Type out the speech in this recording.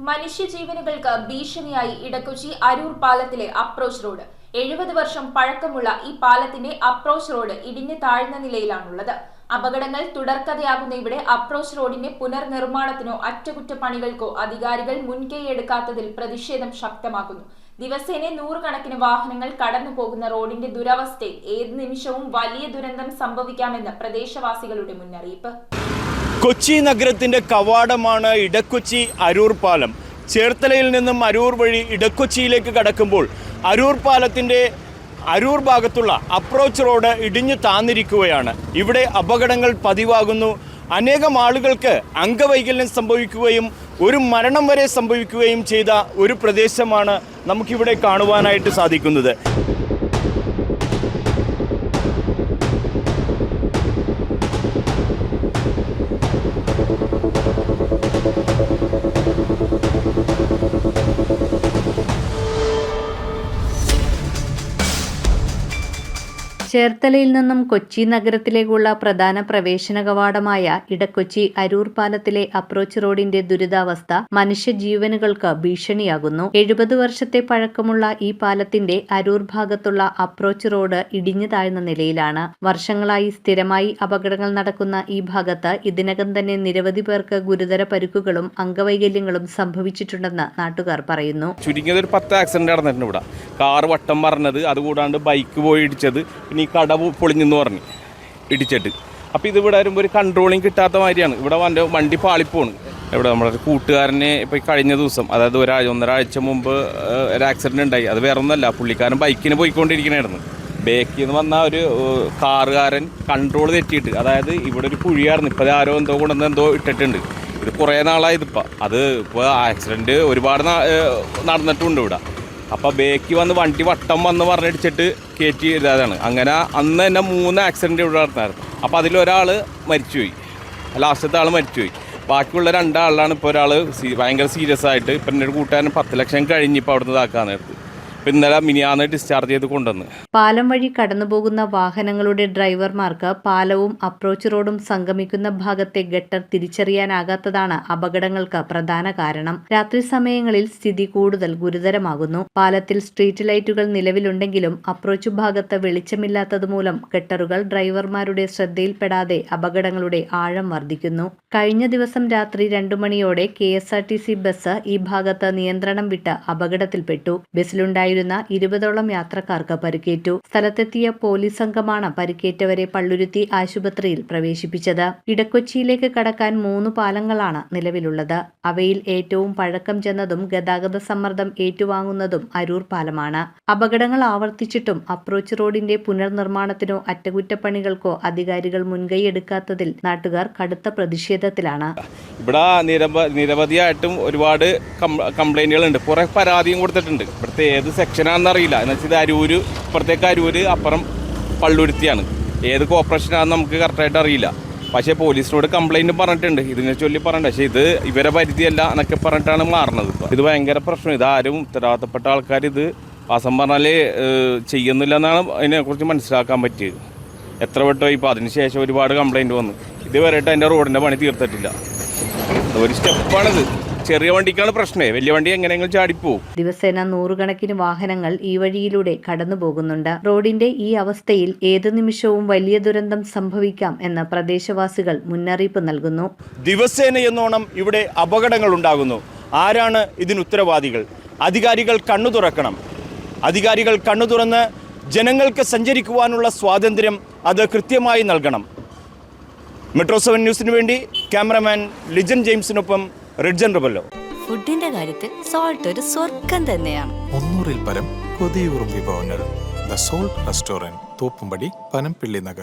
മനുഷ്യജീവനുകൾക്ക് ഭീഷണിയായി Edakochi Aroor പാലത്തിലെ approach road. 70 വർഷം പഴക്കമുള്ള ഈ പാലത്തിന്റെ അപ്രോച്ച് റോഡ് ഇടിഞ്ഞു താഴ്ന്ന നിലയിലാണുള്ളത്. അപകടങ്ങൾ തുടർക്കഥയാകുന്ന ഇവിടെ അപ്രോച്ച് റോഡിന്റെ പുനർനിർമ്മാണത്തിനോ അറ്റകുറ്റപ്പണികൾക്കോ അധികാരികൾ മുൻകൈയെടുക്കാത്തതിൽ പ്രതിഷേധം ശക്തമാക്കുന്നു. ദിവസേന നൂറുകണക്കിന് വാഹനങ്ങൾ കടന്നു പോകുന്ന റോഡിന്റെ ദുരവസ്ഥയിൽ ഏത് നിമിഷവും വലിയ ദുരന്തം സംഭവിക്കാമെന്ന് പ്രദേശവാസികളുടെ മുന്നറിയിപ്പ്. കൊച്ചി നഗരത്തിന്റെ കവാടമാണ് ഇടക്കൊച്ചി അരൂർ പാലം. ചേർത്തലയിൽ നിന്നും അരൂർ വഴി ഇടക്കൊച്ചിയിലേക്ക് കടക്കുമ്പോൾ അരൂർ പാലത്തിന്റെ അരൂർ ഭാഗത്തുള്ള അപ്രോച്ച് റോഡ് ഇടിഞ്ഞു താന്നിരിക്കുകയാണ്. ഇവിടെ അപകടങ്ങൾ പതിവാകുന്നു. അനേകം ആളുകൾക്ക് അംഗവൈകല്യം സംഭവിക്കുകയും ഒരു മരണം വരെ സംഭവിക്കുകയും ചെയ്ത ഒരു പ്രദേശമാണ് നമുക്കിവിടെ കാണുവാനായിട്ട് സാധിക്കുന്നത്. ചേർത്തലയിൽ നിന്നും കൊച്ചി നഗരത്തിലേക്കുള്ള പ്രധാന പ്രവേശന കവാടമായ ഇടക്കൊച്ചി അരൂർ പാലത്തിലെ അപ്രോച്ച് റോഡിന്റെ ദുരിതാവസ്ഥ മനുഷ്യജീവനുകൾക്ക് ഭീഷണിയാകുന്നു. 70 വർഷത്തെ പഴക്കമുള്ള ഈ പാലത്തിന്റെ അരൂർ ഭാഗത്തുള്ള അപ്രോച്ച് റോഡ് ഇടിഞ്ഞു താഴ്ന്ന നിലയിലാണ്. വർഷങ്ങളായി സ്ഥിരമായി അപകടങ്ങൾ നടക്കുന്ന ഈ ഭാഗത്ത് ഇതിനകം തന്നെ നിരവധി പേർക്ക് ഗുരുതര പരിക്കുകളും അംഗവൈകല്യങ്ങളും സംഭവിച്ചിട്ടുണ്ടെന്ന് നാട്ടുകാർ പറയുന്നു. ചുരുങ്ങിയത് ഒരു 10 ആക്സിഡന്റ് നടന്നിട്ടുണ്ട് ഇവിടെ. കാർ വട്ടം പറഞ്ഞത്, അതുകൂടാണ്ട് ബൈക്ക് പോയി ഇടിച്ചത്, പിന്നെ ഈ കട പൊളിഞ്ഞെന്ന് പറഞ്ഞ് ഇടിച്ചിട്ട്. അപ്പോൾ ഇതിവിടെ വരുമ്പോൾ ഒരു കൺട്രോളിങ് കിട്ടാത്ത മാതിരിയാണ്. ഇവിടെ വണ്ടി പാളിപ്പോണ്. ഇവിടെ നമ്മുടെ കൂട്ടുകാരനെ ഇപ്പോൾ കഴിഞ്ഞ ദിവസം, അതായത് ഒന്നരാഴ്ച മുമ്പ് ഒരു ആക്സിഡൻറ്റ് ഉണ്ടായി. അത് വേറെ ഒന്നുമല്ല, പുള്ളിക്കാരൻ ബൈക്കിന് പോയിക്കൊണ്ടിരിക്കണമായിരുന്നു. ബേക്കിൽ നിന്ന് വന്ന ഒരു കാറുകാരൻ കൺട്രോൾ തെറ്റിയിട്ട്, അതായത് ഇവിടെ ഒരു കുഴിയായിരുന്നു. ഇപ്പോൾ ആരോ എന്തോ ഇട്ടിട്ടുണ്ട്. ഇത് കുറേ നാളായി ഇതിപ്പോൾ. അത് ഇപ്പോൾ ആക്സിഡൻറ്റ് ഒരുപാട് നടന്നിട്ടുണ്ട് ഇവിടെ. അപ്പോൾ ബേക്ക് വന്ന് വണ്ടി വട്ടം വന്ന് പറഞ്ഞിടിച്ചിട്ട് കയറ്റി ഇതാണ്. അങ്ങനെ അന്ന് തന്നെ 3 ആക്സിഡൻറ്റ് ഇവിടെ നടന്നായിരുന്നു. അപ്പോൾ അതിലൊരാൾ മരിച്ചുപോയി, ലാസ്റ്റത്തെ ആൾ മരിച്ചുപോയി. ബാക്കിയുള്ള 2 ആളിലാണ് ഇപ്പോൾ ഒരാൾ ഭയങ്കര സീരിയസ് ആയിട്ട്. ഇപ്പം എൻ്റെ ഒരു കൂട്ടുകാരൻ 10 ലക്ഷം കഴിഞ്ഞ് ഇപ്പോൾ അവിടെ നിന്ന് ഇതാക്കാൻ നേരത്ത്. ഇന്നലെ മിനിയാന്ന് ഡിസ്ചാർജ് ചെയ്ത് കൊണ്ടുവന്ന്. പാലം വഴി കടന്നുപോകുന്ന വാഹനങ്ങളുടെ ഡ്രൈവർമാർക്ക് പാലവും അപ്രോച്ച് റോഡും സംഗമിക്കുന്ന ഭാഗത്തെ ഗട്ടർ തിരിച്ചറിയാനാകാത്തതാണ് അപകടങ്ങൾക്ക് പ്രധാന കാരണം. രാത്രി സമയങ്ങളിൽ സ്ഥിതി കൂടുതൽ ഗുരുതരമാകുന്നു. പാലത്തിൽ സ്ട്രീറ്റ് ലൈറ്റുകൾ നിലവിലുണ്ടെങ്കിലും അപ്രോച്ച് ഭാഗത്ത് വെളിച്ചമില്ലാത്തതുമൂലം ഗട്ടറുകൾ ഡ്രൈവർമാരുടെ ശ്രദ്ധയിൽപ്പെടാതെ അപകടങ്ങളുടെ ആഴം വർദ്ധിക്കുന്നു. കഴിഞ്ഞ ദിവസം രാത്രി 2 മണിയോടെ KSRTC ബസ് ഈ ഭാഗത്ത് നിയന്ത്രണം വിട്ട് അപകടത്തിൽപ്പെട്ടു. ബസ്സിലുണ്ടായി 20ഓളം യാത്രക്കാർക്ക് പരിക്കേറ്റു. സ്ഥലത്തെത്തിയ പോലീസ് സംഘമാണ് പരിക്കേറ്റവരെ പള്ളുരുത്തി ആശുപത്രിയിൽ പ്രവേശിപ്പിച്ചത്. ഇടക്കൊച്ചിയിലേക്ക് കടക്കാൻ 3 പാലങ്ങളാണ് നിലവിലുള്ളത്. അവയിൽ ഏറ്റവും പഴക്കം ചെന്നതും ഗതാഗത സമ്മർദ്ദം ഏറ്റുവാങ്ങുന്നതും അരൂർ പാലമാണ്. അപകടങ്ങൾ ആവർത്തിച്ചിട്ടും അപ്രോച്ച് റോഡിന്റെ പുനർനിർമ്മാണത്തിനോ അറ്റകുറ്റപ്പണികൾക്കോ അധികാരികൾ മുൻകൈയെടുക്കാത്തതിൽ നാട്ടുകാർ കടുത്ത പ്രതിഷേധത്തിലാണ്. ഇവിടെ നിരവധിയായിട്ടും ഒരുപാട് കംപ്ലൈന്റുകളുണ്ട്. കുറെ പരാതിയും കൊടുത്തിട്ടുണ്ട്. ഇവിടുത്തെ ഏത് സെക്ഷനാണെന്നറിയില്ല. എന്ന് വെച്ചാൽ അരൂര്, ഇപ്പുറത്തേക്ക് അരൂര്, അപ്പുറം പള്ളുരുത്തിയാണ്. ഏത് കോർപ്പറേഷനാണെന്ന് നമുക്ക് കറക്റ്റായിട്ട് അറിയില്ല. പക്ഷേ പോലീസിനോട് കംപ്ലൈൻറ്റ് പറഞ്ഞിട്ടുണ്ട്. ഇതിനെ ചൊല്ലി പറഞ്ഞിട്ടുണ്ട്. പക്ഷേ ഇത് ഇവരെ പരിധിയല്ല എന്നൊക്കെ പറഞ്ഞിട്ടാണ് മാറുന്നത്. ഇത് ഭയങ്കര പ്രശ്നം. ഇതാരും ഉത്തരവാദിത്തപ്പെട്ട ആൾക്കാർ ഇത് വാസം പറഞ്ഞാൽ ചെയ്യുന്നില്ല എന്നാണ് അതിനെക്കുറിച്ച് മനസ്സിലാക്കാൻ പറ്റിയത്. എത്ര വട്ടം ഇപ്പോൾ അതിനുശേഷം ഒരുപാട് കംപ്ലൈൻറ്റ് വന്നു. ഇതുവരെയായിട്ട് അതിൻ്റെ റോഡിൻ്റെ പണി തീർത്തിട്ടില്ല. ഒരു സ്റ്റെപ്പാണിത്. ചെറിയ വണ്ടിക്കാണ് പ്രശ്നമേ, വലിയ വണ്ടി എങ്ങനെയെങ്കിലും ചാടിപ്പോവും. ദിവസേന നൂറുകണക്കിന് വാഹനങ്ങൾ ഈ വഴിയിലൂടെ കടന്നു പോകുന്നുണ്ട്. റോഡിന്റെ ഈ അവസ്ഥയിൽ ഏതു നിമിഷവും വലിയ ദുരന്തം സംഭവിക്കാം എന്ന് പ്രദേശവാസികൾ മുന്നറിയിപ്പ് നൽകുന്നു. ദിവസേന എന്നോണം ഇവിടെ അപകടങ്ങൾ ഉണ്ടാകുന്നു. ആരാണ് ഇതിന് ഉത്തരവാദികൾ? അധികാരികൾ കണ്ണു തുറക്കണം. അധികാരികൾ കണ്ണു തുറന്ന് ജനങ്ങൾക്ക് സഞ്ചരിക്കുവാനുള്ള സ്വാതന്ത്ര്യം അത് കൃത്യമായി നൽകണം. മെട്രോ 7 ന്യൂസിന് വേണ്ടി ക്യാമറമാൻ ലിജൻ ജെയിംസിനൊപ്പം റിഡ്ജൻ റബല്ലോ. ഫുഡിന്റെ കാര്യത്തിൽ സോൾട്ട് ഒരു സ്വർഗം തന്നെയാണ്. 300-ൽ പരം കൊതിയൂറും വിഭവങ്ങൾ. The salt restaurant, Thoppumpady, Panampilly Nagar.